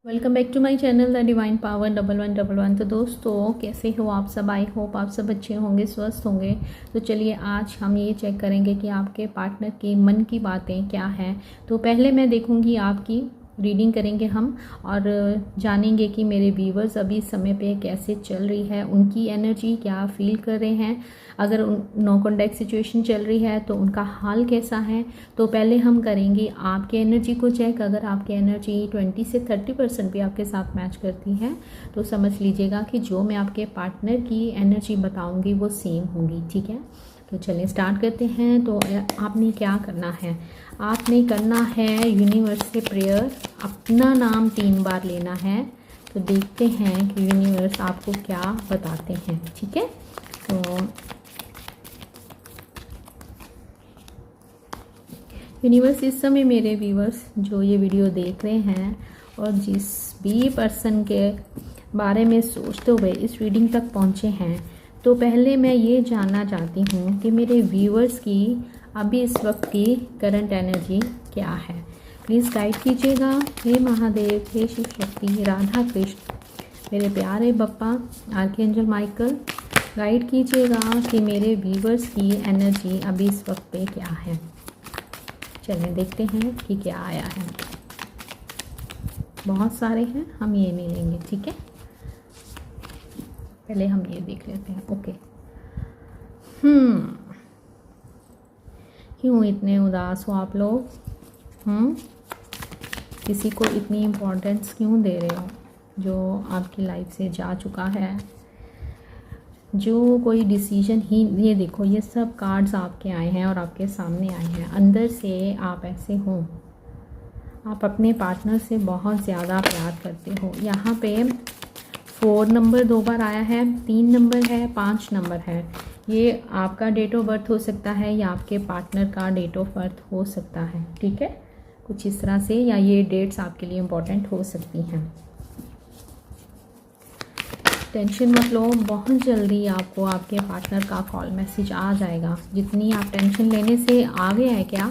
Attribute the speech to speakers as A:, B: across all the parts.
A: Welcome back to my channel the divine power 1111। तो दोस्तों कैसे हो आप सब। आई होप आप सब अच्छे होंगे, स्वस्थ होंगे। तो चलिए आज हम ये चेक करेंगे कि आपके पार्टनर की मन की बातें क्या हैं। तो पहले मैं देखूंगी, आपकी रीडिंग करेंगे हम और जानेंगे कि मेरे व्यूवर्स अभी इस समय पे कैसे चल रही है, उनकी एनर्जी क्या फील कर रहे हैं। अगर नो कॉन्टैक्ट सिचुएशन चल रही है तो उनका हाल कैसा है। तो पहले हम करेंगे आपके एनर्जी को चेक। अगर आपकी एनर्जी 20 से 30% भी आपके साथ मैच करती है तो समझ लीजिएगा कि जो मैं आपके पार्टनर की एनर्जी बताऊंगी वो सेम होगी। ठीक है, तो चलिए स्टार्ट करते हैं। तो आपने क्या करना है, आपने करना है यूनिवर्स से प्रेयर, अपना नाम 3 बार लेना है। तो देखते हैं कि यूनिवर्स आपको क्या बताते हैं। ठीक है, तो यूनिवर्स इस समय मेरे व्यूवर्स जो ये वीडियो देख रहे हैं और जिस भी पर्सन के बारे में सोचते हुए इस रीडिंग तक पहुँचे हैं, तो पहले मैं ये जानना चाहती हूँ कि मेरे व्यूवर्स की अभी इस वक्त की करंट एनर्जी क्या है। प्लीज़ गाइड कीजिएगा। हे महादेव, हे शिव शक्ति, राधा कृष्ण, मेरे प्यारे बप्पा, आर्कएंजल माइकल, गाइड कीजिएगा कि मेरे व्यूवर्स की एनर्जी अभी इस वक्त पे क्या है। चलिए देखते हैं कि क्या आया है। बहुत सारे हैं, हम ये नहीं लेंगे। ठीक है, पहले हम ये देख लेते हैं। ओके, क्यों इतने उदास हो आप लोग? किसी को इतनी इम्पोर्टेंस क्यों दे रहे हो जो आपकी लाइफ से जा चुका है, जो कोई डिसीजन ही। ये देखो, ये सब कार्ड्स आपके आए हैं और आपके सामने आए हैं। अंदर से आप ऐसे हो, आप अपने पार्टनर से बहुत ज़्यादा प्यार करते हो। यहाँ पे 4 नंबर 2 बार आया है, 3 नंबर है, 5 नंबर है। ये आपका डेट ऑफ बर्थ हो सकता है या आपके पार्टनर का डेट ऑफ बर्थ हो सकता है। ठीक है, कुछ इस तरह से, या ये डेट्स आपके लिए इम्पोर्टेंट हो सकती हैं। टेंशन मत लो, बहुत जल्दी आपको आपके पार्टनर का कॉल मैसेज आ जाएगा। जितनी आप टेंशन लेने से आगे है, क्या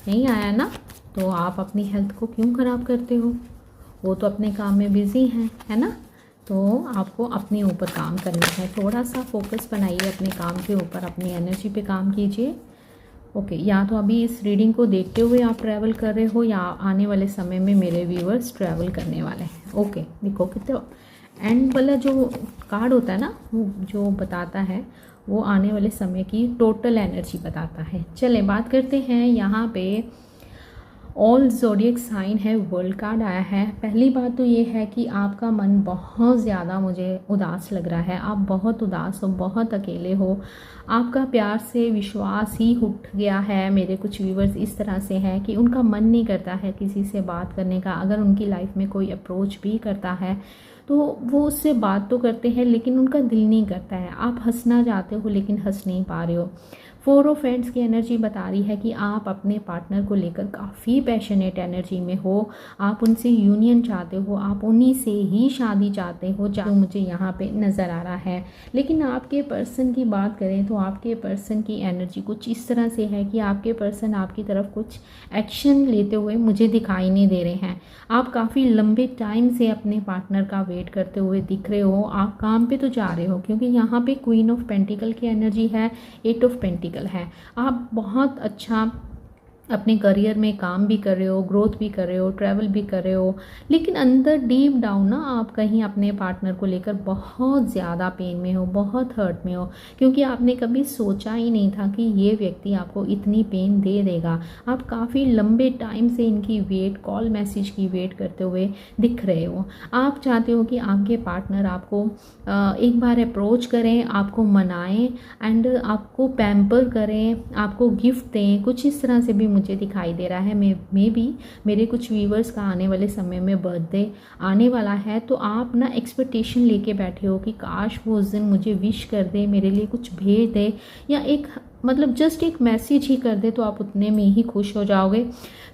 A: नहीं आया ना, तो आप अपनी हेल्थ को क्यों ख़राब करते हो? वो तो अपने काम में बिज़ी हैं, है ना। तो आपको अपने ऊपर काम करना है। थोड़ा सा फोकस बनाइए अपने काम के ऊपर, अपनी एनर्जी पे काम कीजिए। ओके, या तो अभी इस रीडिंग को देखते हुए आप ट्रैवल कर रहे हो या आने वाले समय में मेरे व्यूअर्स ट्रैवल करने वाले हैं। ओके, देखो कितने एंड वाला जो कार्ड होता है ना, वो जो बताता है वो आने वाले समय की टोटल एनर्जी बताता है। चलें बात करते हैं। यहाँ पे ऑल ज़ोडिएक साइन है, वर्ल्ड कार्ड आया है। पहली बात तो ये है कि आपका मन बहुत ज़्यादा मुझे उदास लग रहा है। आप बहुत उदास हो, बहुत अकेले हो, आपका प्यार से विश्वास ही उठ गया है। मेरे कुछ व्यूवर्स इस तरह से हैं कि उनका मन नहीं करता है किसी से बात करने का। अगर उनकी लाइफ में कोई अप्रोच भी करता है तो वो उससे बात तो करते हैं लेकिन उनका दिल नहीं करता है। आप हंसना चाहते हो लेकिन हंस नहीं पा रहे हो। 4 ऑफ हैंड्स की एनर्जी बता रही है कि आप अपने पार्टनर को लेकर काफ़ी पैशनेट एनर्जी में हो। आप उनसे यूनियन चाहते हो, आप उन्हीं से ही शादी चाहते हो, जो मुझे यहाँ पे नज़र आ रहा है। लेकिन आपके पर्सन की बात करें तो आपके पर्सन की एनर्जी कुछ इस तरह से है कि आपके पर्सन आपकी तरफ कुछ एक्शन लेते हुए मुझे दिखाई नहीं दे रहे हैं। आप काफ़ी लंबे टाइम से अपने पार्टनर का वेट करते हुए दिख रहे हो। आप काम पे तो जा रहे हो क्योंकि यहाँ पे क्वीन ऑफ पेंटिकल की एनर्जी है, 8 ऑफ पेंटिकल है। आप बहुत अच्छा अपने करियर में काम भी कर रहे हो, ग्रोथ भी कर रहे हो, ट्रैवल भी कर रहे हो, लेकिन अंदर डीप डाउन ना आप कहीं अपने पार्टनर को लेकर बहुत ज़्यादा पेन में हो, बहुत हर्ट में हो, क्योंकि आपने कभी सोचा ही नहीं था कि ये व्यक्ति आपको इतनी पेन दे देगा। आप काफ़ी लंबे टाइम से इनकी वेट, कॉल मैसेज की वेट करते हुए दिख रहे हो। आप चाहते हो कि आपके पार्टनर आपको एक बार अप्रोच करें, आपको मनाएं एंड आपको पैम्पर करें, आपको गिफ्ट दें। कुछ इस तरह से भी मुझे दिखाई दे रहा है। मे भी मेरे कुछ व्यूवर्स का आने वाले समय में बर्थडे आने वाला है, तो आप ना एक्सपेक्टेशन लेके बैठे हो कि काश वो उस दिन मुझे विश कर दे, मेरे लिए कुछ भेज दे, या एक मतलब जस्ट एक मैसेज ही कर दे तो आप उतने में ही खुश हो जाओगे।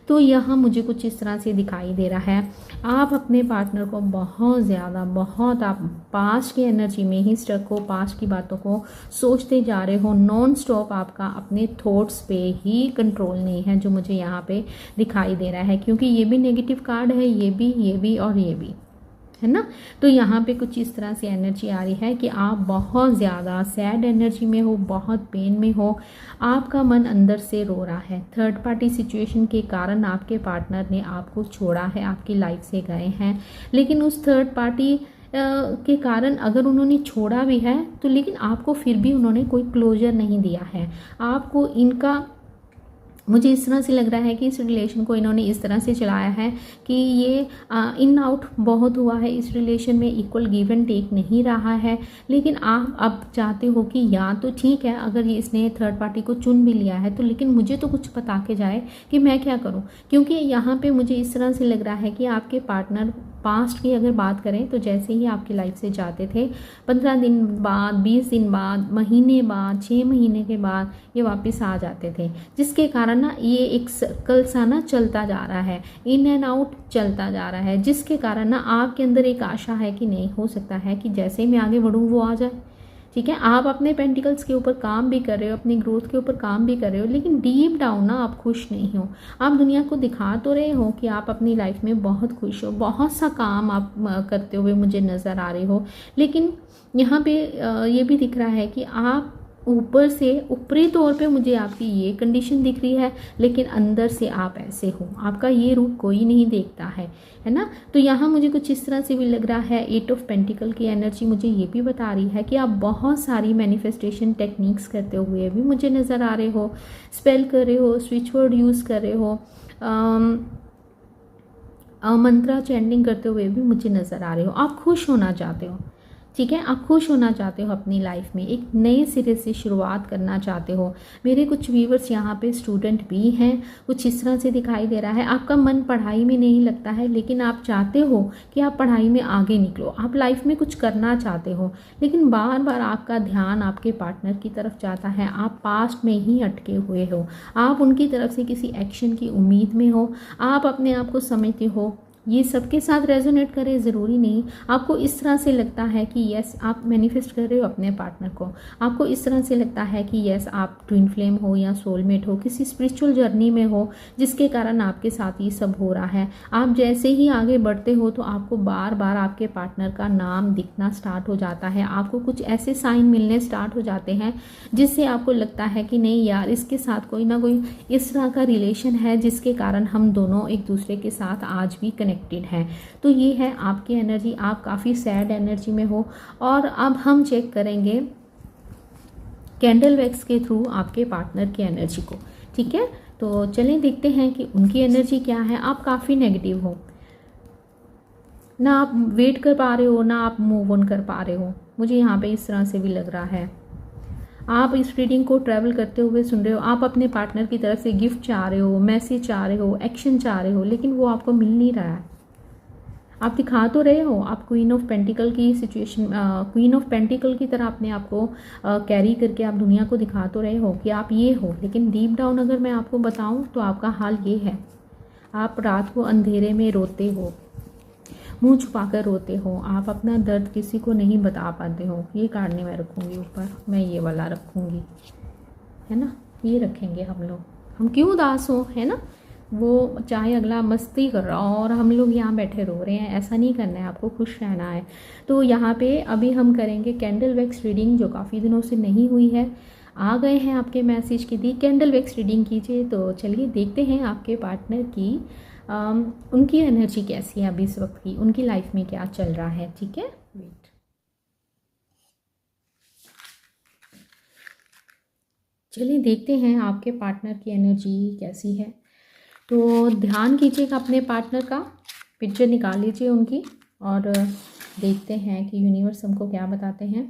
A: तो यहाँ मुझे कुछ इस तरह से दिखाई दे रहा है, आप अपने पार्टनर को बहुत ज़्यादा, बहुत आप पास्ट की एनर्जी में ही स्टक हो, पास्ट की बातों को सोचते जा रहे हो, नॉन स्टॉप आपका अपने थॉट्स पे ही कंट्रोल नहीं है, जो मुझे यहाँ पे दिखाई दे रहा है। क्योंकि ये भी नेगेटिव कार्ड है, ये भी और ये भी है ना। तो यहाँ पे कुछ इस तरह से एनर्जी आ रही है कि आप बहुत ज़्यादा सैड एनर्जी में हो, बहुत पेन में हो, आपका मन अंदर से रो रहा है। थर्ड पार्टी सिचुएशन के कारण आपके पार्टनर ने आपको छोड़ा है, आपकी लाइफ से गए हैं। लेकिन उस थर्ड पार्टी के कारण अगर उन्होंने छोड़ा भी है तो लेकिन आपको फिर भी उन्होंने कोई क्लोजर नहीं दिया है। आपको इनका, मुझे इस तरह से लग रहा है कि इस रिलेशन को इन्होंने इस तरह से चलाया है कि ये इन आउट बहुत हुआ है, इस रिलेशन में इक्वल गिव एंड टेक नहीं रहा है। लेकिन आप अब चाहते हो कि या तो ठीक है, अगर ये इसने थर्ड पार्टी को चुन भी लिया है तो लेकिन मुझे तो कुछ बता के जाए कि मैं क्या करूं। क्योंकि यहाँ पे मुझे इस तरह से लग रहा है कि आपके पार्टनर पास्ट की अगर बात करें तो जैसे ही आपकी लाइफ से जाते थे, 15 दिन बाद, 20 दिन बाद, महीने बाद, 6 महीने के बाद ये वापस आ जाते थे, जिसके कारण ना ये एक सर्कल सा ना चलता जा रहा है, इन एंड आउट चलता जा रहा है, जिसके कारण ना आपके अंदर एक आशा है कि नहीं, हो सकता है कि जैसे ही मैं आगे बढ़ूँ वो आ जाए। ठीक है, आप अपने पेंटिकल्स के ऊपर काम भी कर रहे हो, अपनी ग्रोथ के ऊपर काम भी कर रहे हो, लेकिन डीप डाउन ना आप खुश नहीं हो। आप दुनिया को दिखा तो रहे हो कि आप अपनी लाइफ में बहुत खुश हो, बहुत सा काम आप करते हुए मुझे नज़र आ रहे हो, लेकिन यहाँ पे ये भी दिख रहा है कि आप ऊपर से, ऊपरी तौर पे मुझे आपकी ये कंडीशन दिख रही है, लेकिन अंदर से आप ऐसे हो, आपका ये रूप कोई नहीं देखता है ना। तो यहाँ मुझे कुछ इस तरह से भी लग रहा है, 8 ऑफ पेंटिकल की एनर्जी मुझे ये भी बता रही है कि आप बहुत सारी मैनिफेस्टेशन टेक्निक्स करते हुए भी मुझे नज़र आ रहे हो, स्पेल कर रहे हो, स्विच वर्ड यूज़ कर रहे हो, मंत्रा चैंटिंग करते हुए भी मुझे नज़र आ रहे हो। आप खुश होना चाहते हो, ठीक है, आप खुश होना चाहते हो अपनी लाइफ में, एक नए सिरे से शुरुआत करना चाहते हो। मेरे कुछ व्यूवर्स यहाँ पे स्टूडेंट भी हैं, कुछ इस तरह से दिखाई दे रहा है। आपका मन पढ़ाई में नहीं लगता है, लेकिन आप चाहते हो कि आप पढ़ाई में आगे निकलो, आप लाइफ में कुछ करना चाहते हो, लेकिन बार बार आपका ध्यान आपके पार्टनर की तरफ जाता है, आप पास्ट में ही अटके हुए हो, आप उनकी तरफ से किसी एक्शन की उम्मीद में हो, आप अपने आप को समझते हो। ये सबके साथ रेजोनेट करे ज़रूरी नहीं। आपको इस तरह से लगता है कि यस, आप मैनिफेस्ट कर रहे हो अपने पार्टनर को, आपको इस तरह से लगता है कि यस, आप ट्विन फ्लेम हो या सोलमेट हो, किसी स्पिरिचुअल जर्नी में हो, जिसके कारण आपके साथ ये सब हो रहा है। आप जैसे ही आगे बढ़ते हो तो आपको बार बार आपके पार्टनर का नाम दिखना स्टार्ट हो जाता है, आपको कुछ ऐसे साइन मिलने स्टार्ट हो जाते हैं जिससे आपको लगता है कि नहीं यार, इसके साथ कोई ना कोई इस तरह का रिलेशन है जिसके कारण हम दोनों एक दूसरे के साथ आज भी कनेक्टेड हैं। तो ये है आपकी एनर्जी, आप काफ़ी सैड एनर्जी में हो। और अब हम चेक करेंगे कैंडल वैक्स के थ्रू आपके पार्टनर की एनर्जी को। ठीक है, तो चलें देखते हैं कि उनकी एनर्जी क्या है। आप काफ़ी नेगेटिव हो, ना आप वेट कर पा रहे हो, ना आप मूव ऑन कर पा रहे हो, मुझे यहाँ पे इस तरह से भी लग रहा है। आप इस रीडिंग को ट्रैवल करते हुए सुन रहे हो, आप अपने पार्टनर की तरफ से गिफ्ट चाह रहे हो, मैसेज चाह रहे हो, एक्शन चाह रहे हो, लेकिन वो आपको मिल नहीं रहा है। आप दिखा तो रहे हो, आप क्वीन ऑफ पेंटिकल की सिचुएशन, क्वीन ऑफ पेंटिकल की तरह अपने आप को कैरी करके आप दुनिया को दिखा तो रहे हो कि आप ये हो, लेकिन डीप डाउन अगर मैं आपको बताऊं तो आपका हाल ये है। आप रात को अंधेरे में रोते हो, मुंह छुपाकर रोते हो, आप अपना दर्द किसी को नहीं बता पाते हो। ये कार्ड नहीं मैं रखूँगी ऊपर, मैं ये वाला रखूँगी, है ना, ये रखेंगे हम लोग। हम क्यों उदास हो, है ना, वो चाहे अगला मस्ती कर रहा हो और हम लोग यहाँ बैठे रो रहे हैं, ऐसा नहीं करना है, आपको खुश रहना है। तो यहाँ पे अभी हम करेंगे कैंडल वैक्स रीडिंग, जो काफ़ी दिनों से नहीं हुई है। आ गए हैं आपके मैसेज की, दी कैंडल वैक्स रीडिंग कीजिए। तो चलिए देखते हैं आपके पार्टनर की उनकी एनर्जी कैसी है अभी इस वक्त की, उनकी लाइफ में क्या चल रहा है। ठीक है, वेट, चलिए देखते हैं आपके पार्टनर की एनर्जी कैसी है। तो ध्यान कीजिएगा अपने पार्टनर का, पिक्चर निकाल लीजिए उनकी और देखते हैं कि यूनिवर्स हमको क्या बताते हैं।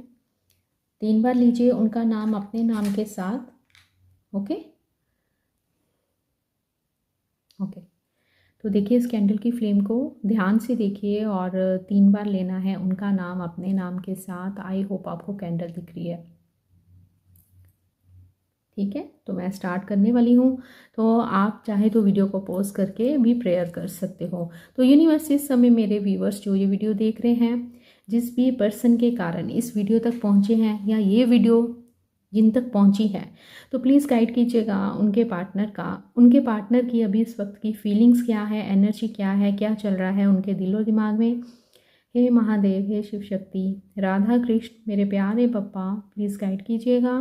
A: 3 बार लीजिए उनका नाम अपने नाम के साथ। ओके ओके, तो देखिए इस कैंडल की फ्लेम को ध्यान से देखिए और 3 बार लेना है उनका नाम अपने नाम के साथ। आई होप आपको कैंडल दिख रही है। ठीक है, तो मैं स्टार्ट करने वाली हूँ। तो आप चाहे तो वीडियो को पॉज करके भी प्रेयर कर सकते हो। तो यूनिवर्स इस समय मेरे व्यूवर्स जो ये वीडियो देख रहे हैं, जिस भी पर्सन के कारण इस वीडियो तक पहुँचे हैं या ये वीडियो जिन तक पहुँची है, तो प्लीज़ गाइड कीजिएगा उनके पार्टनर की अभी इस वक्त की फीलिंग्स क्या है, एनर्जी क्या है, क्या चल रहा है उनके दिल और दिमाग में। हे महादेव, हे शिव शक्ति, राधा कृष्ण, मेरे प्यारे पप्पा, प्लीज़ गाइड कीजिएगा।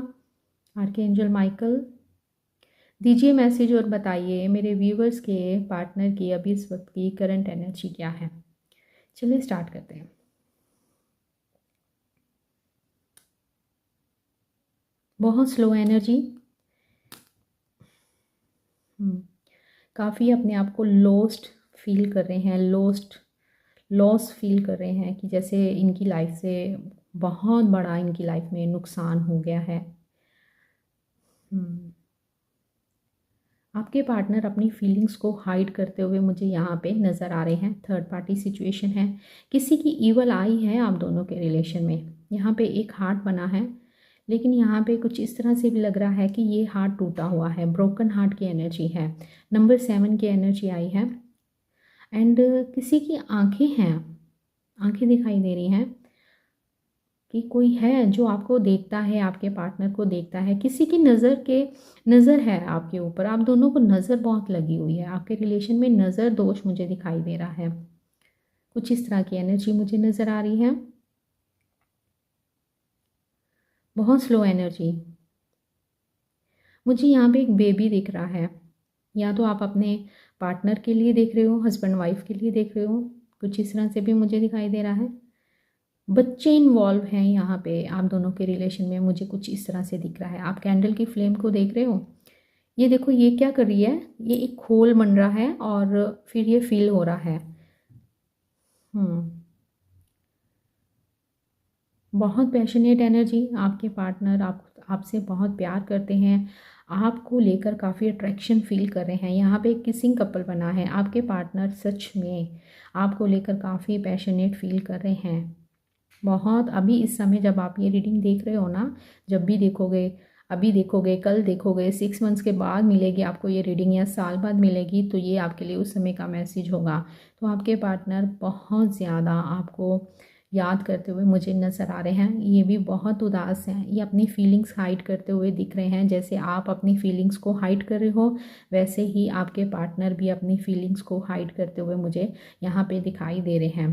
A: आर्कएंजल माइकल, दीजिए मैसेज और बताइए मेरे व्यूवर्स के पार्टनर की अभी इस वक्त की करंट एनर्जी क्या है। चलिए स्टार्ट करते हैं। बहुत स्लो एनर्जी, काफ़ी अपने आप को लॉस्ट फील कर रहे हैं, लॉस फील कर रहे हैं कि जैसे इनकी लाइफ से बहुत बड़ा इनकी लाइफ में नुकसान हो गया है। आपके पार्टनर अपनी फीलिंग्स को हाइड करते हुए मुझे यहाँ पे नज़र आ रहे हैं। थर्ड पार्टी सिचुएशन है, किसी की ईवल आई है आप दोनों के रिलेशन में। यहाँ पे एक हार्ट बना है, लेकिन यहाँ पे कुछ इस तरह से भी लग रहा है कि ये हार्ट टूटा हुआ है, ब्रोकन हार्ट की एनर्जी है। नंबर 7 की एनर्जी आई है एंड किसी की आंखें हैं, आंखें दिखाई दे रही हैं कि कोई है जो आपको देखता है, आपके पार्टनर को देखता है। किसी की नज़र है आपके ऊपर, आप दोनों को नज़र बहुत लगी हुई है। आपके रिलेशन में नज़र दोष मुझे दिखाई दे रहा है। कुछ इस तरह की एनर्जी मुझे नज़र आ रही है। बहुत स्लो एनर्जी, मुझे यहाँ पे एक बेबी दिख रहा है। या तो आप अपने पार्टनर के लिए देख रहे हो, हस्बैंड वाइफ के लिए देख रहे हो, कुछ इस तरह से भी मुझे दिखाई दे रहा है। बच्चे इन्वॉल्व हैं यहाँ पे आप दोनों के रिलेशन में, मुझे कुछ इस तरह से दिख रहा है। आप कैंडल की फ्लेम को देख रहे हो, ये देखो ये क्या कर रही है, ये एक खोल बन रहा है और फिर ये फील हो रहा है। बहुत पैशनेट एनर्जी, आपके पार्टनर आपसे बहुत प्यार करते हैं, आपको लेकर काफ़ी अट्रैक्शन फील कर रहे हैं। यहाँ पे एक किसिंग कपल बना है, आपके पार्टनर सच में आपको लेकर काफ़ी पैशनेट फील कर रहे हैं। बहुत अभी इस समय जब आप ये रीडिंग देख रहे हो ना, जब भी देखोगे, अभी देखोगे, कल देखोगे, 6 मंथ्स के बाद मिलेगी आपको ये रीडिंग या साल बाद मिलेगी, तो ये आपके लिए उस समय का मैसेज होगा। तो आपके पार्टनर बहुत ज़्यादा आपको याद करते हुए मुझे नज़र आ रहे हैं। ये भी बहुत उदास हैं, ये अपनी फीलिंग्स हाइड करते हुए दिख रहे हैं। जैसे आप अपनी फीलिंग्स को हाइड कर रहे हो, वैसे ही आपके पार्टनर भी अपनी फीलिंग्स को हाइड करते हुए मुझे यहाँ पे दिखाई दे रहे हैं।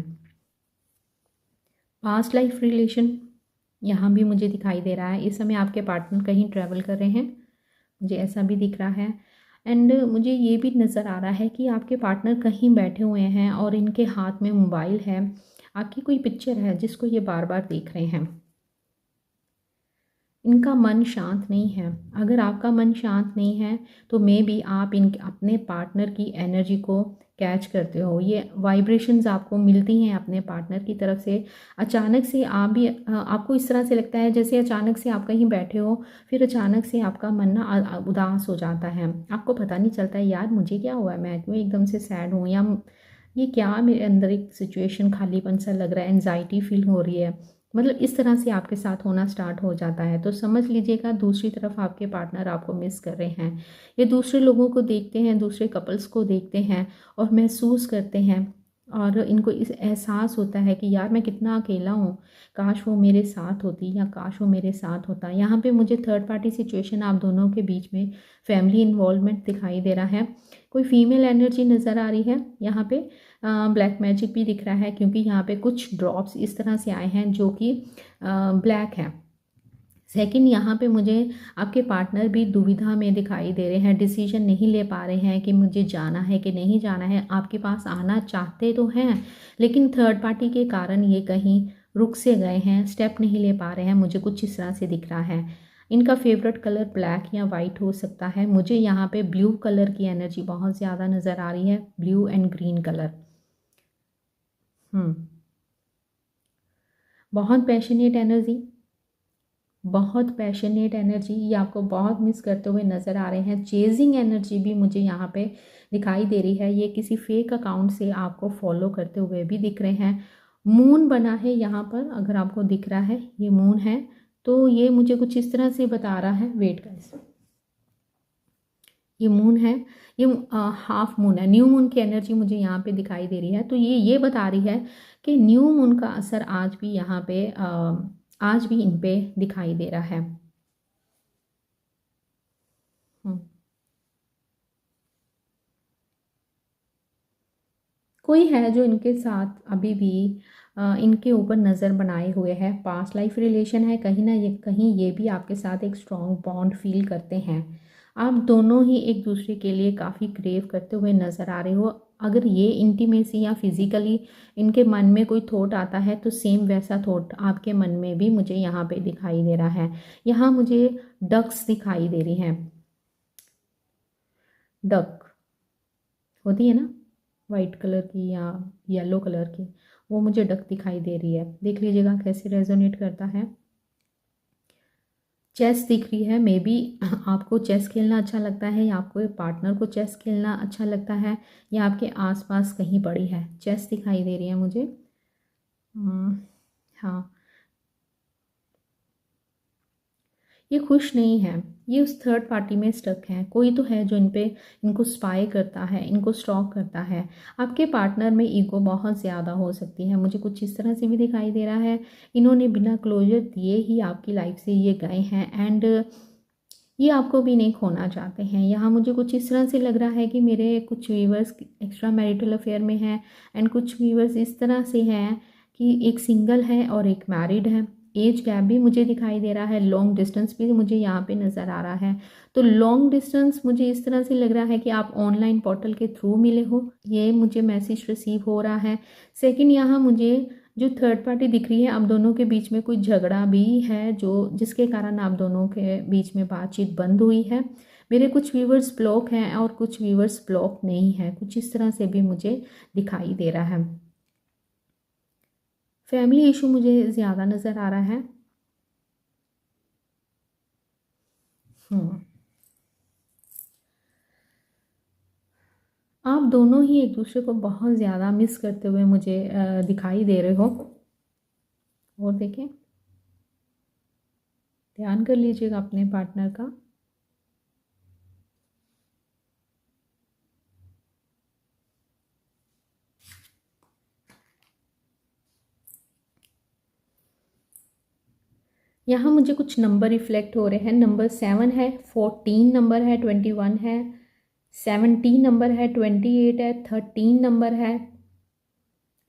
A: पास्ट लाइफ रिलेशन यहाँ भी मुझे दिखाई दे रहा है। इस समय आपके पार्टनर कहीं ट्रैवल कर रहे हैं, मुझे ऐसा भी दिख रहा है। एंड मुझे ये भी नज़र आ रहा है कि आपके पार्टनर कहीं बैठे हुए हैं और इनके हाथ में मोबाइल है, आपकी कोई पिक्चर है जिसको ये बार बार देख रहे हैं। इनका मन शांत नहीं है। अगर आपका मन शांत नहीं है तो मे बी आप अपने पार्टनर की एनर्जी को कैच करते हो। ये वाइब्रेशंस आपको मिलती हैं अपने पार्टनर की तरफ से। अचानक से आपको इस तरह से लगता है जैसे अचानक से आप कहीं बैठे हो, फिर अचानक से आपका मन ना उदास हो जाता है। आपको पता नहीं चलता है यार मुझे क्या हुआ है, मैं क्यों एकदम से सैड हूँ, या ये क्या मेरे अंदर एक सिचुएशन खालीपन सा लग रहा है, एंजाइटी फील हो रही है। मतलब इस तरह से आपके साथ होना स्टार्ट हो जाता है। तो समझ लीजिएगा दूसरी तरफ आपके पार्टनर आपको मिस कर रहे हैं। ये दूसरे लोगों को देखते हैं, दूसरे कपल्स को देखते हैं और महसूस करते हैं, और इनको इस एहसास होता है कि यार मैं कितना अकेला हूँ, काश वो मेरे साथ होती या काश वो मेरे साथ होता। यहाँ पे मुझे थर्ड पार्टी सिचुएशन आप दोनों के बीच में फैमिली इन्वॉल्वमेंट दिखाई दे रहा है। कोई फीमेल एनर्जी नज़र आ रही है। यहाँ पे ब्लैक मैजिक भी दिख रहा है, क्योंकि यहाँ पे कुछ ड्रॉप्स इस तरह से आए हैं जो कि ब्लैक है। सेकंड, यहाँ पे मुझे आपके पार्टनर भी दुविधा में दिखाई दे रहे हैं, डिसीजन नहीं ले पा रहे हैं कि मुझे जाना है कि नहीं जाना है। आपके पास आना चाहते तो हैं, लेकिन थर्ड पार्टी के कारण ये कहीं रुक से गए हैं, स्टेप नहीं ले पा रहे हैं। मुझे कुछ इस तरह से दिख रहा है। इनका फेवरेट कलर ब्लैक या वाइट हो सकता है। मुझे यहाँ पे ब्लू कलर की एनर्जी बहुत ज़्यादा नज़र आ रही है, ब्लू एंड ग्रीन कलर। बहुत पैशनेट एनर्जी, बहुत पैशनेट एनर्जी, ये आपको बहुत मिस करते हुए नज़र आ रहे हैं। चेजिंग एनर्जी भी मुझे यहाँ पे दिखाई दे रही है। ये किसी फेक अकाउंट से आपको फॉलो करते हुए भी दिख रहे हैं। मून बना है यहाँ पर, अगर आपको दिख रहा है ये मून है, तो ये मुझे कुछ इस तरह से बता रहा है। वेट गाइस, ये मून है, ये हाफ मून है, न्यू मून की एनर्जी मुझे यहाँ पे दिखाई दे रही है। तो ये बता रही है कि न्यू मून का असर आज भी यहाँ पे आज भी इन पे दिखाई दे रहा है। कोई है जो इनके साथ अभी भी इनके ऊपर नज़र बनाए हुए है, पास्ट लाइफ रिलेशन है, कहीं ना ये कहीं ये भी आपके साथ एक स्ट्रॉन्ग बॉन्ड फील करते हैं। आप दोनों ही एक दूसरे के लिए काफ़ी क्रेव करते हुए नज़र आ रहे हो। अगर ये इंटीमेसी या फिजिकली इनके मन में कोई थॉट आता है तो सेम वैसा थॉट आपके मन में भी मुझे यहाँ पे दिखाई दे रहा है। यहाँ मुझे डक्स दिखाई दे रही हैं, डक होती है ना वाइट कलर की या येलो कलर की, वो मुझे डक दिखाई दे रही है। देख लीजिएगा कैसे रेजोनेट करता है। चेस दिख रही है, मे बी आपको चेस खेलना अच्छा लगता है या आपको पार्टनर को चेस खेलना अच्छा लगता है या आपके आसपास कहीं पड़ी है। चेस दिखाई दे रही है मुझे। हाँ, ये खुश नहीं है, ये उस थर्ड पार्टी में स्टक है। कोई तो है जो इनको स्पाई करता है, इनको स्टॉक करता है। आपके पार्टनर में ईगो बहुत ज़्यादा हो सकती है, मुझे कुछ इस तरह से भी दिखाई दे रहा है। इन्होंने बिना क्लोजर दिए ही आपकी लाइफ से ये गए हैं एंड ये आपको भी नहीं खोना चाहते हैं। यहाँ मुझे कुछ इस तरह से लग रहा है कि मेरे कुछ व्यूवर्स एक्स्ट्रा मैरिटल अफेयर में हैं एंड कुछ व्यूवर्स इस तरह से हैं कि एक सिंगल है और एक मैरिड है। एज गैप भी मुझे दिखाई दे रहा है, लॉन्ग डिस्टेंस भी मुझे यहाँ पे नज़र आ रहा है। तो लॉन्ग डिस्टेंस मुझे इस तरह से लग रहा है कि आप ऑनलाइन पोर्टल के थ्रू मिले हो, ये मुझे मैसेज रिसीव हो रहा है। सेकंड, यहाँ मुझे जो थर्ड पार्टी दिख रही है, आप दोनों के बीच में कोई झगड़ा भी है जो जिसके कारण आप दोनों के बीच में बातचीत बंद हुई है। मेरे कुछ व्यूवर्स ब्लॉक हैं और कुछ व्यूवर्स ब्लॉक नहीं है, कुछ इस तरह से भी मुझे दिखाई दे रहा है। फैमिली इशू मुझे ज़्यादा नज़र आ रहा है। आप दोनों ही एक दूसरे को बहुत ज़्यादा मिस करते हुए मुझे दिखाई दे रहे हो। और देखें, ध्यान कर लीजिएगा अपने पार्टनर का। यहाँ मुझे कुछ नंबर रिफ्लेक्ट हो रहे हैं। नंबर 7 है, 14 नंबर है, 21 है, 17 नंबर है, 28 है, 13 नंबर है,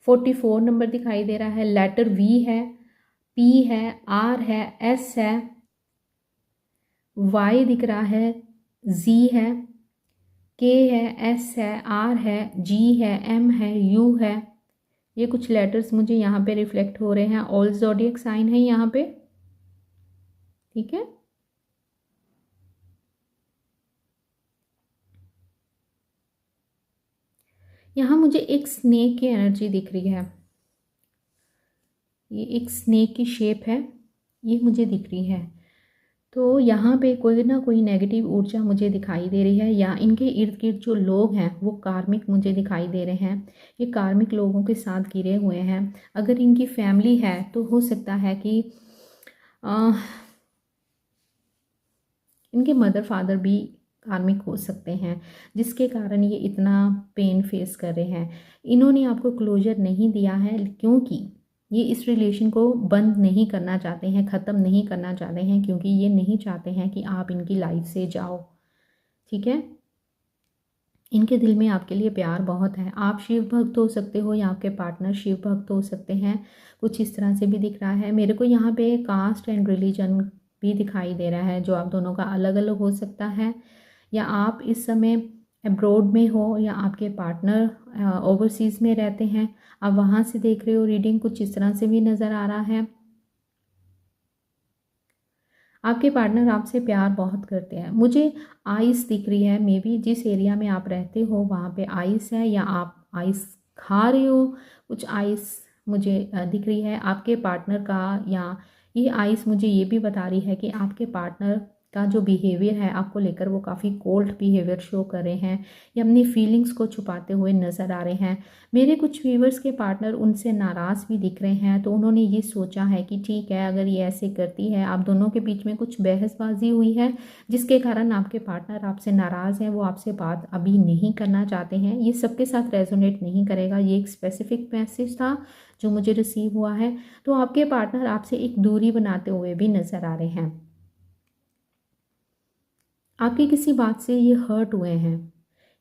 A: 44 नंबर दिखाई दे रहा है। लेटर वी है, पी है, आर है, एस है, वाई दिख रहा है, जी है, के है, एस है, आर है, जी है, एम है, यू है। ये कुछ लेटर्स मुझे यहाँ पे रिफ्लेक्ट हो रहे हैं। ऑल ज़ोडिएक साइन है यहाँ पे, ठीक है। यहाँ मुझे एक स्नेक की एनर्जी दिख रही है, ये एक स्नेक की शेप है, ये मुझे दिख रही है। तो यहाँ पे कोई ना कोई नेगेटिव ऊर्जा मुझे दिखाई दे रही है या इनके इर्द गिर्द जो लोग हैं वो कार्मिक मुझे दिखाई दे रहे हैं। ये कार्मिक लोगों के साथ घिरे हुए हैं। अगर इनकी फैमिली है तो हो सकता है कि इनके मदर फादर भी कार्मिक हो सकते हैं, जिसके कारण ये इतना पेन फेस कर रहे हैं। इन्होंने आपको क्लोजर नहीं दिया है क्योंकि ये इस रिलेशन को बंद नहीं करना चाहते हैं, ख़त्म नहीं करना चाहते हैं, क्योंकि ये नहीं चाहते हैं कि आप इनकी लाइफ से जाओ, ठीक है। इनके दिल में आपके लिए प्यार बहुत है। आप शिव भक्त हो सकते हो या आपके पार्टनर शिव भक्त हो सकते हैं, कुछ इस तरह से भी दिख रहा है। मेरे को यहाँ पे कास्ट एंड रिलीजन भी दिखाई दे रहा है जो आप दोनों का अलग अलग हो सकता है, या आप इस समय अब्रॉड में हो या आपके पार्टनर ओवरसीज़ में रहते हैं, आप वहाँ से देख रहे हो रीडिंग, कुछ इस तरह से भी नज़र आ रहा है। आपके पार्टनर आपसे प्यार बहुत करते हैं। मुझे आइस दिख रही है, मे बी जिस एरिया में आप रहते हो वहाँ पे आइस है या आप आइस खा रहे हो, कुछ आइस मुझे दिख रही है आपके पार्टनर का। या ये आइस मुझे ये भी बता रही है कि आपके पार्टनर का जो बिहेवियर है आपको लेकर, वो काफ़ी कोल्ड बिहेवियर शो कर रहे हैं या अपनी फीलिंग्स को छुपाते हुए नज़र आ रहे हैं। मेरे कुछ व्यूवर्स के पार्टनर उनसे नाराज़ भी दिख रहे हैं, तो उन्होंने ये सोचा है कि ठीक है, अगर ये ऐसे करती है, आप दोनों के बीच में कुछ बहसबाजी हुई है जिसके कारण आपके पार्टनर आपसे नाराज़ हैं, वो आपसे बात अभी नहीं करना चाहते हैं। ये सबके साथ रेजोनेट नहीं करेगा, ये एक स्पेसिफिक मैसेज था जो मुझे रिसीव हुआ है। तो आपके पार्टनर आपसे एक दूरी बनाते हुए भी नज़र आ रहे हैं। आपकी किसी बात से ये हर्ट हुए हैं,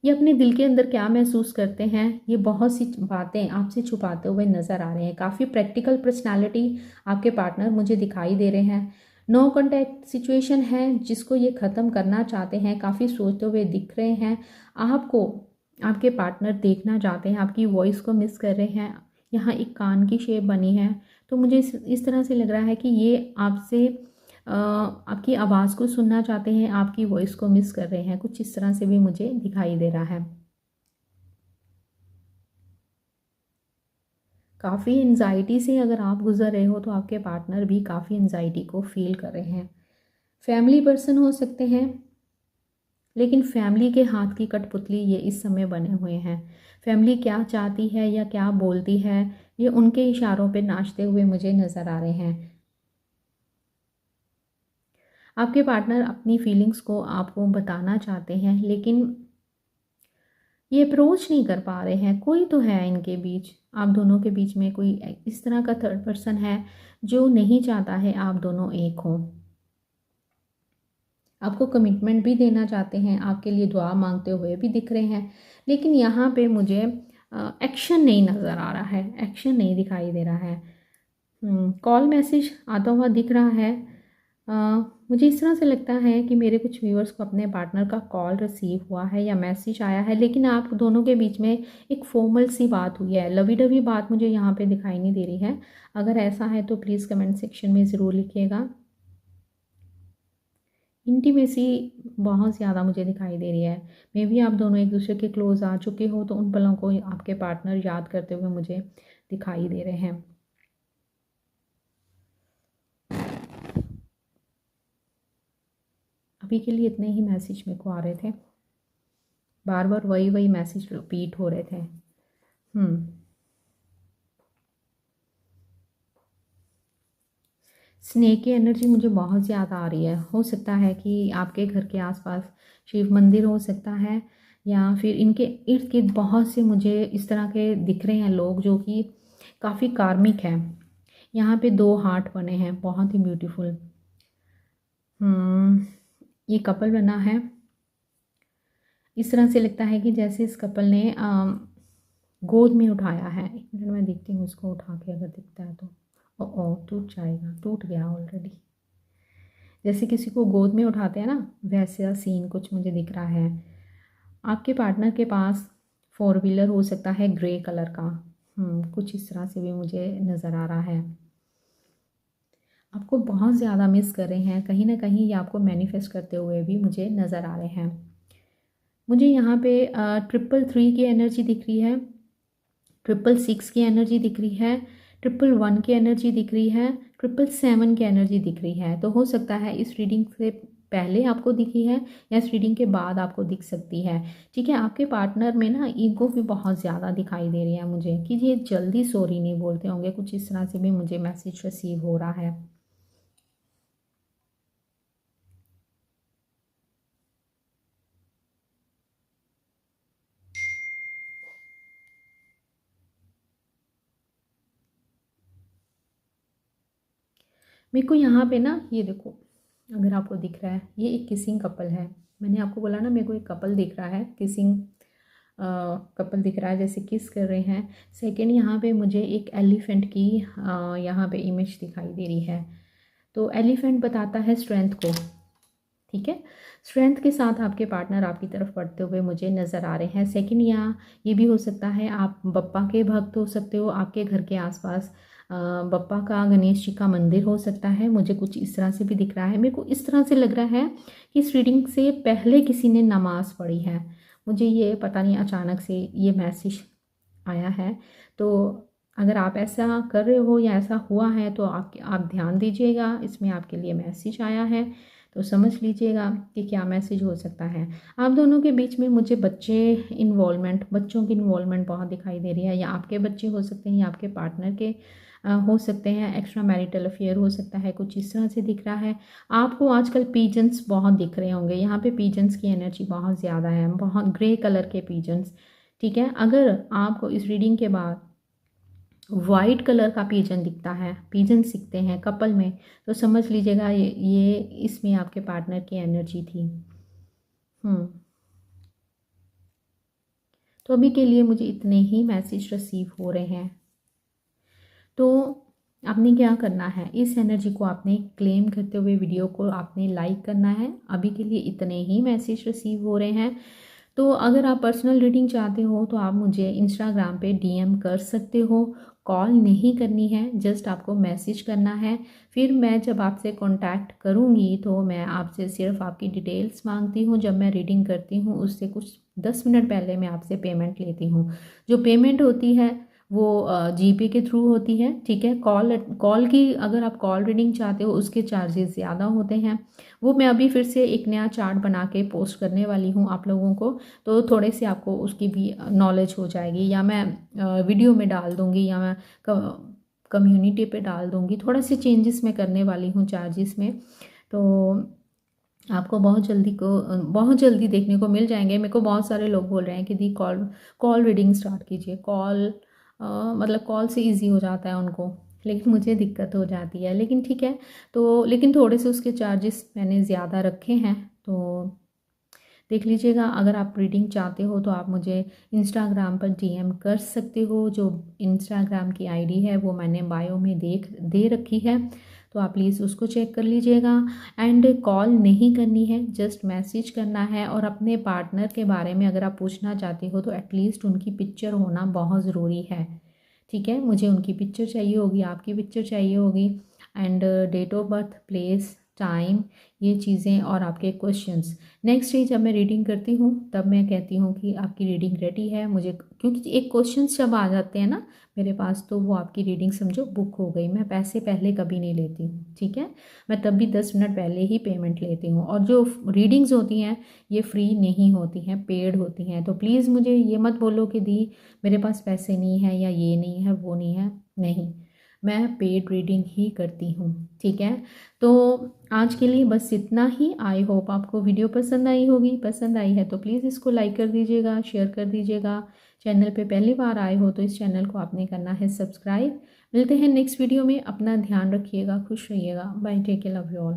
A: ये अपने दिल के अंदर क्या महसूस करते हैं, ये बहुत सी बातें आपसे छुपाते हुए नज़र आ रहे हैं। काफ़ी प्रैक्टिकल पर्सनालिटी आपके पार्टनर मुझे दिखाई दे रहे हैं। नो कॉन्टैक्ट सिचुएशन है जिसको ये ख़त्म करना चाहते हैं, काफ़ी सोचते हुए दिख रहे हैं। आपको आपके पार्टनर देखना चाहते हैं, आपकी वॉइस को मिस कर रहे हैं। यहाँ एक कान की शेप बनी है, तो मुझे इस तरह से लग रहा है कि ये आपसे आपकी आवाज़ को सुनना चाहते हैं, आपकी वॉइस को मिस कर रहे हैं। कुछ इस तरह से भी मुझे दिखाई दे रहा है। काफ़ी एंजाइटी से अगर आप गुजर रहे हो तो आपके पार्टनर भी काफ़ी एंजाइटी को फील कर रहे हैं। फैमिली पर्सन हो सकते हैं, लेकिन फैमिली के हाथ की कठपुतली ये इस समय बने हुए हैं। फैमिली क्या चाहती है या क्या बोलती है, ये उनके इशारों पे नाचते हुए मुझे नज़र आ रहे हैं। आपके पार्टनर अपनी फीलिंग्स को आपको बताना चाहते हैं, लेकिन ये अप्रोच नहीं कर पा रहे हैं। कोई तो है इनके बीच, आप दोनों के बीच में कोई इस तरह का थर्ड पर्सन है जो नहीं चाहता है आप दोनों एक हों। आपको कमिटमेंट भी देना चाहते हैं, आपके लिए दुआ मांगते हुए भी दिख रहे हैं, लेकिन यहाँ पे मुझे एक्शन नहीं नज़र आ रहा है, एक्शन नहीं दिखाई दे रहा है। कॉल मैसेज आता हुआ दिख रहा है। अ, मुझे इस तरह से लगता है कि मेरे कुछ व्यूअर्स को अपने पार्टनर का कॉल रिसीव हुआ है या मैसेज आया है, लेकिन आप दोनों के बीच में एक फॉर्मल सी बात हुई है, लवी डवी बात मुझे यहाँ पे दिखाई नहीं दे रही है। अगर ऐसा है तो प्लीज़ कमेंट सेक्शन में ज़रूर लिखिएगा। इंटीमेसी बहुत ज़्यादा मुझे दिखाई दे रही है। मे बी आप दोनों एक दूसरे के क्लोज आ चुके हो, तो उन पलों को आपके पार्टनर याद करते हुए मुझे दिखाई दे रहे हैं। अभी के लिए इतने ही मैसेज मेरे को आ रहे थे, बार बार वही वही मैसेज रिपीट हो रहे थे। स्नेक की एनर्जी मुझे बहुत ज़्यादा आ रही है। हो सकता है कि आपके घर के आसपास शिव मंदिर हो सकता है, या फिर इनके इर्द गिर्द बहुत से मुझे इस तरह के दिख रहे हैं लोग जो कि काफ़ी कार्मिक हैं। यहाँ पे 2 हार्ट बने हैं, बहुत ही ब्यूटीफुल। ये कपल बना है। इस तरह से लगता है कि जैसे इस कपल ने गोद में उठाया है। एक मिनट में देखती हूँ उसको उठा के, अगर दिखता है तो। ओ टूट जाएगा, टूट गया ऑलरेडी। जैसे किसी को गोद में उठाते हैं ना, वैसा सीन कुछ मुझे दिख रहा है। आपके पार्टनर के पास 4 व्हीलर हो सकता है ग्रे कलर का। कुछ इस तरह से भी मुझे नज़र आ रहा है। आपको बहुत ज़्यादा मिस कर रहे हैं, कहीं ना कहीं ये आपको मैनिफेस्ट करते हुए भी मुझे नज़र आ रहे हैं। मुझे यहाँ पे 333 की एनर्जी दिख रही है, 666 की एनर्जी दिख रही है, 111 की एनर्जी दिख रही है, 777 की एनर्जी दिख रही है। तो हो सकता है इस रीडिंग से पहले आपको दिखी है या इस रीडिंग के बाद आपको दिख सकती है। ठीक है, आपके पार्टनर में ना ईगो भी बहुत ज़्यादा दिखाई दे रही है मुझे, कि ये जल्दी सॉरी नहीं बोलते होंगे। कुछ इस तरह से भी मुझे मैसेज रिसीव हो रहा है। मेरे को यहाँ पे ना, ये देखो, अगर आपको दिख रहा है, ये एक किसिंग कपल है। मैंने आपको बोला ना, मेरे को एक कपल दिख रहा है, किसिंग कपल दिख रहा है, जैसे किस कर रहे हैं। सेकंड, यहाँ पे मुझे एक एलिफेंट की यहाँ पे इमेज दिखाई दे रही है। तो एलिफेंट बताता है स्ट्रेंथ को। ठीक है, स्ट्रेंथ के साथ आपके पार्टनर आपकी तरफ बढ़ते हुए मुझे नज़र आ रहे हैं। सेकंड, या ये भी हो सकता है आप बप्पा के भक्त हो सकते हो। आपके घर के आसपास बप्पा का, गणेश जी का मंदिर हो सकता है। मुझे कुछ इस तरह से भी दिख रहा है। मेरे को इस तरह से लग रहा है कि इस रीडिंग से पहले किसी ने नमाज़ पढ़ी है। मुझे ये पता नहीं, अचानक से ये मैसेज आया है। तो अगर आप ऐसा कर रहे हो या ऐसा हुआ है तो आप ध्यान दीजिएगा, इसमें आपके लिए मैसेज आया है। तो समझ लीजिएगा कि क्या मैसेज हो सकता है। आप दोनों के बीच में मुझे बच्चों की इन्वॉल्वमेंट बहुत दिखाई दे रही है, या आपके बच्चे हो सकते हैं या आपके पार्टनर के हो सकते हैं, एक्स्ट्रा मैरिटल अफेयर हो सकता है, कुछ इस तरह से दिख रहा है। आपको आजकल पीजन्स बहुत दिख रहे होंगे, यहाँ पे पीजन्स की एनर्जी बहुत ज़्यादा है, बहुत ग्रे कलर के पीजन्स। ठीक है, अगर आपको इस रीडिंग के बाद वाइट कलर का पीजन दिखता है, पीजन दिखते हैं कपल में, तो समझ लीजिएगा ये इसमें आपके पार्टनर की एनर्जी थी। तो अभी के लिए मुझे इतने ही मैसेज रिसीव हो रहे हैं। तो आपने क्या करना है, इस एनर्जी को आपने क्लेम करते हुए वीडियो को आपने लाइक करना है। अभी के लिए इतने ही मैसेज रिसीव हो रहे हैं। तो अगर आप पर्सनल रीडिंग चाहते हो तो आप मुझे इंस्टाग्राम पे डीएम कर सकते हो। कॉल नहीं करनी है, जस्ट आपको मैसेज करना है। फिर मैं जब आपसे कांटेक्ट करूँगी तो मैं आपसे सिर्फ आपकी डिटेल्स मांगती हूँ। जब मैं रीडिंग करती हूँ उससे कुछ 10 मिनट पहले मैं आपसे पेमेंट लेती हूँ। जो पेमेंट होती है वो जीपे के थ्रू होती है। ठीक है, कॉल की अगर आप कॉल रीडिंग चाहते हो उसके चार्जेस ज़्यादा होते हैं। वो मैं अभी फिर से एक नया चार्ट बना के पोस्ट करने वाली हूँ आप लोगों को, तो थोड़े से आपको उसकी भी नॉलेज हो जाएगी, या मैं वीडियो में डाल दूँगी, या मैं कम्युनिटी पे डाल दूँगी। थोड़ा से चेंजेस मैं करने वाली हूँ चार्जेस में, तो आपको बहुत जल्दी देखने को मिल जाएंगे। मेरे को बहुत सारे लोग बोल रहे हैं कि दी कॉल रीडिंग स्टार्ट कीजिए। मतलब कॉल से इजी हो जाता है उनको, लेकिन मुझे दिक्कत हो जाती है। लेकिन ठीक है, तो लेकिन थोड़े से उसके चार्जेस मैंने ज़्यादा रखे हैं, तो देख लीजिएगा। अगर आप रीडिंग चाहते हो तो आप मुझे इंस्टाग्राम पर डीएम कर सकते हो। जो इंस्टाग्राम की आईडी है वो मैंने बायो में दे रखी है, तो आप प्लीज़ उसको चेक कर लीजिएगा। एंड कॉल नहीं करनी है, जस्ट मैसेज करना है। और अपने पार्टनर के बारे में अगर आप पूछना चाहते हो तो एटलीस्ट उनकी पिक्चर होना बहुत ज़रूरी है। ठीक है, मुझे उनकी पिक्चर चाहिए होगी, आपकी पिक्चर चाहिए होगी, and date of birth, place, time, ये चीज़ें, और आपके क्वेश्चंस। नेक्स्ट डे जब मैं रीडिंग करती हूँ तब मैं कहती हूँ कि आपकी रीडिंग रेडी है। मुझे क्योंकि एक क्वेश्चंस जब आ जाते हैं ना मेरे पास, तो वो आपकी रीडिंग समझो बुक हो गई। मैं पैसे पहले कभी नहीं लेती हूँ, ठीक है। मैं तब भी 10 मिनट पहले ही पेमेंट लेती हूँ। और जो रीडिंग्स होती हैं ये फ्री नहीं होती हैं, पेड होती हैं। तो प्लीज़ मुझे ये मत बोलो कि दी मेरे पास पैसे नहीं है, या ये नहीं है, वो नहीं है। नहीं, मैं पेड रीडिंग ही करती हूँ, ठीक है। तो आज के लिए बस इतना ही। आई होप आपको वीडियो पसंद आई होगी। पसंद आई है तो प्लीज़ इसको लाइक कर दीजिएगा, शेयर कर दीजिएगा। चैनल पे पहली बार आए हो तो इस चैनल को आपने करना है सब्सक्राइब। मिलते हैं नेक्स्ट वीडियो में। अपना ध्यान रखिएगा, खुश रहिएगा। Bye, take care, love you all.